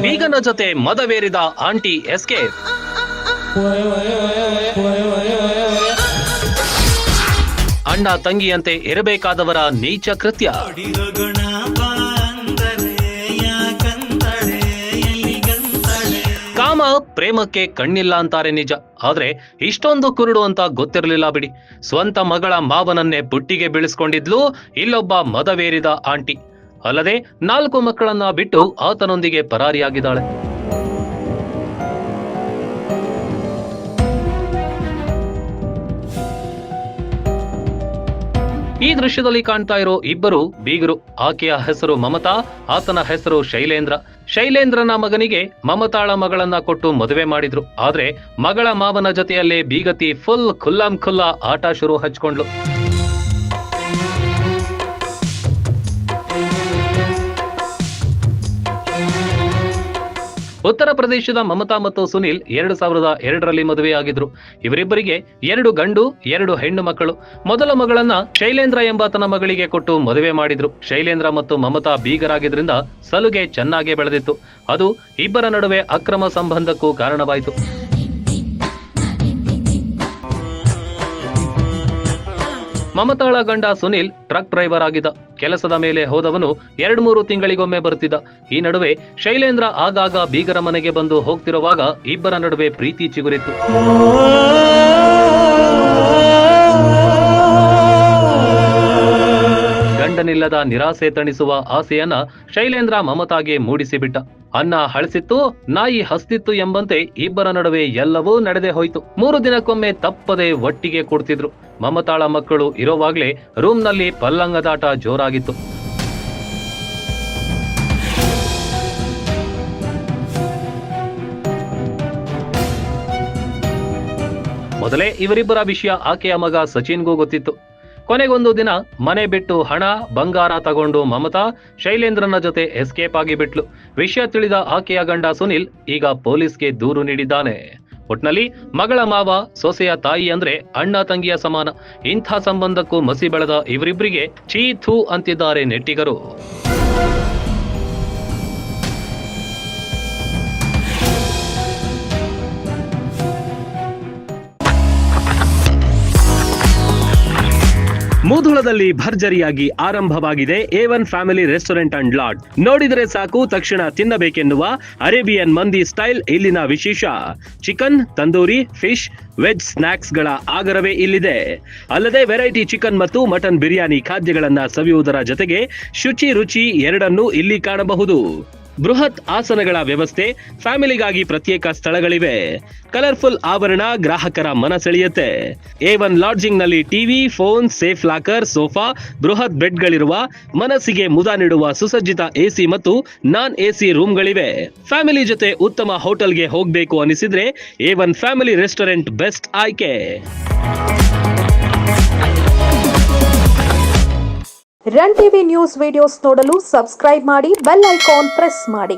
ಬೀಗನ ಜೊತೆ ಮದವೇರಿದ aunty escape. ಅಣ್ಣ ತಂಗಿಯಂತೆ ಇರಬೇಕಾದವರ ನೀಚ ಕೃತ್ಯ. ಕಾಮ ಪ್ರೇಮಕ್ಕೆ ಕಣ್ಣಿಲ್ಲ ಅಂತಾರೆ ನಿಜ, ಆದ್ರೆ ಇಷ್ಟೊಂದು ಕುರುಡು ಅಂತ ಗೊತ್ತಿರಲಿಲ್ಲ ಬಿಡಿ. ಸ್ವಂತ ಮಗಳ ಮಾವನನ್ನೇ ಬುಟ್ಟಿಗೆ ಬೀಳಿಸ್ಕೊಂಡಿದ್ಲು ಇಲ್ಲೊಬ್ಬ ಮದವೇರಿದ ಆಂಟಿ. ಅಲ್ಲದೆ 4 ಮಕ್ಕಳನ್ನ ಬಿಟ್ಟು ಆತನೊಂದಿಗೆ ಪರಾರಿಯಾಗಿದ್ದಾಳೆ. ಈ ದೃಶ್ಯದಲ್ಲಿ ಕಾಣ್ತಾ ಇರೋ ಇಬ್ಬರು ಬೀಗರು. ಆಕೆಯ ಹೆಸರು ಮಮತಾ, ಆತನ ಹೆಸರು ಶೈಲೇಂದ್ರ. ಶೈಲೇಂದ್ರನ ಮಗನಿಗೆ ಮಮತಾಳ ಮಗಳನ್ನ ಕೊಟ್ಟು ಮದುವೆ ಮಾಡಿದ್ರು. ಆದ್ರೆ ಮಗಳ ಮಾವನ ಜೊತೆಯಲ್ಲೇ ಬೀಗತಿ ಫುಲ್ ಖುಲ್ಲಂ ಖುಲ್ಲಾ ಆಟ ಶುರು ಹಚ್ಕೊಂಡ್ಲು. ಉತ್ತರ ಪ್ರದೇಶದ ಮಮತಾ ಮತ್ತು ಸುನಿಲ್ 2002ರಲ್ಲಿ ಮದುವೆಯಾಗಿದ್ರು. ಇವರಿಬ್ಬರಿಗೆ 2 ಗಂಡು 2 ಹೆಣ್ಣು ಮಕ್ಕಳು. ಮೊದಲ ಮಗಳನ್ನ ಶೈಲೇಂದ್ರ ಎಂಬಾತನ ಮಗಳಿಗೆ ಕೊಟ್ಟು ಮದುವೆ ಮಾಡಿದ್ರು. ಶೈಲೇಂದ್ರ ಮತ್ತು ಮಮತಾ ಬೀಗರಾಗಿದ್ರಿಂದ ಸಲುಗೆ ಚೆನ್ನಾಗೇ ಬೆಳೆದಿತ್ತು. ಅದು ಇಬ್ಬರ ನಡುವೆ ಅಕ್ರಮ ಸಂಬಂಧಕ್ಕೂ ಕಾರಣವಾಯಿತು. ಮಮತಾಳ ಗಂಡ ಸುನಿಲ್ ಟ್ರಕ್ ಡ್ರೈವರ್ ಆಗಿದ್ದ. ಕೆಲಸದ ಮೇಲೆ ಹೋದವನು 2-3 ತಿಂಗಳಿಗೊಮ್ಮೆ ಬರ್ತಿದ್ದ. ಈ ನಡುವೆ ಶೈಲೇಂದ್ರ ಆಗಾಗ ಬೀಗರ ಮನೆಗೆ ಬಂದು ಹೋಗ್ತಿರುವಾಗ ಇಬ್ಬರ ನಡುವೆ ಪ್ರೀತಿ ಚಿಗುರಿತ್ತು. ಗಂಡನಿಲ್ಲದ ನಿರಾಸೆ ತಣಿಸುವ ಆಸೆಯನ್ನ ಶೈಲೇಂದ್ರ ಮಮತಾಗೆ ಮೂಡಿಸಿಬಿಟ್ಟ. ಅನ್ನ ಹಳಸಿತ್ತು, ನಾಯಿ ಹಸ್ತಿತ್ತು ಎಂಬಂತೆ ಇಬ್ಬರ ನಡುವೆ ಎಲ್ಲವೂ ನಡೆದೇ ಹೋಯ್ತು. 3 ದಿನಕ್ಕೊಮ್ಮೆ ತಪ್ಪದೆ ಒಟ್ಟಿಗೆ ಕೂಡ್ತಿದ್ರು. ಮಮತಾಳ ಮಕ್ಕಳು ಇರೋವಾಗ್ಲೇ ರೂಮ್ನಲ್ಲಿ ಪಲ್ಲಂಗದಾಟ ಜೋರಾಗಿತ್ತು. ಮೊದಲೇ ಇವರಿಬ್ಬರ ವಿಷಯ ಆಕೆಯ ಮಗ ಸಚಿನ್ಗೂ ಗೊತ್ತಿತ್ತು. ಕೊನೆಗೊಂದು ದಿನ ಮನೆ ಬಿಟ್ಟು ಹಣ ಬಂಗಾರ ತಗೊಂಡು ಮಮತಾ ಶೈಲೇಂದ್ರನ ಜೊತೆ ಎಸ್ಕೇಪ್ ಆಗಿಬಿಟ್ಲು. ವಿಷಯ ತಿಳಿದ ಆಕೆಯ ಗಂಡ ಸುನಿಲ್ ಈಗ ಪೊಲೀಸ್ಗೆ ದೂರು ನೀಡಿದ್ದಾನೆ. ಒಟ್ನಲ್ಲಿ ಮಗಳ ಮಾವ ಸೊಸೆಯ ತಾಯಿ ಅಂದ್ರೆ ಅಣ್ಣ ತಂಗಿಯ ಸಮಾನ. ಇಂಥ ಸಂಬಂಧಕ್ಕೂ ಮಸಿ ಬೆಳೆದ ಇವರಿಬ್ಬರಿಗೆ ಛೀ ಥೂ ಅಂತಿದ್ದಾರೆ ನೆಟ್ಟಿಗರು. ಮುಧೋಳದಲ್ಲಿ ಭರ್ಜರಿಯಾಗಿ ಆರಂಭವಾಗಿದೆ A1 family restaurant and lodge. ನೋಡಿದರೆ ಸಾಕು ತಕ್ಷಣ ತಿನ್ನಬೇಕೆನ್ನುವ ಅರೇಬಿಯನ್ ಮಂದಿ ಸ್ಟೈಲ್ ಇಲ್ಲಿನ ವಿಶೇಷ. Chicken, tandoori, fish, veg snacks ಗಳ ಆಗರವೇ ಇಲ್ಲಿದೆ. ಅಲ್ಲದೆ ವೆರೈಟಿ ಚಿಕನ್ ಮತ್ತು ಮಟನ್ ಬಿರಿಯಾನಿ ಖಾದ್ಯಗಳನ್ನ ಸವಿಯುವುದರ ಜೊತೆಗೆ ಶುಚಿ ರುಚಿ ಎರಡನ್ನೂ ಇಲ್ಲಿ ಕಾಣಬಹುದು. ಬೃಹತ್ ಆಸನಗಳ ವ್ಯವಸ್ಥೆ, ಫ್ಯಾಮಿಲಿಗಾಗಿ ಪ್ರತ್ಯೇಕ ಸ್ಥಳಗಳಿವೆ. ಕಲರ್ಫುಲ್ ಆವರಣ ಗ್ರಾಹಕರ ಮನ ಸೆಳೆಯುತ್ತೆ. A1 ಲಾಡ್ಜಿಂಗ್ ನಲ್ಲಿ TV, phone, safe locker, sofa, ಬೃಹತ್ ಬೆಡ್ಗಳಿರುವ, ಮನಸ್ಸಿಗೆ ಮುದ ನೀಡುವ ಸುಸಜ್ಜಿತ AC ಮತ್ತು ನಾನ್ AC ರೂಮ್ಗಳಿವೆ. ಫ್ಯಾಮಿಲಿ ಜೊತೆ ಉತ್ತಮ ಹೋಟೆಲ್ಗೆ ಹೋಗಬೇಕು ಅನಿಸಿದ್ರೆ A1 ಫ್ಯಾಮಿಲಿ ರೆಸ್ಟೋರೆಂಟ್ ಬೆಸ್ಟ್ ಆಯ್ಕೆ. ರನ್ ಟಿವಿ ನ್ಯೂಸ್ ವಿಡಿಯೋಸ್ ನೋಡಲು ಸಬ್ಸ್ಕ್ರೈಬ್ ಮಾಡಿ, ಬೆಲ್ ಐಕಾನ್ ಪ್ರೆಸ್ ಮಾಡಿ.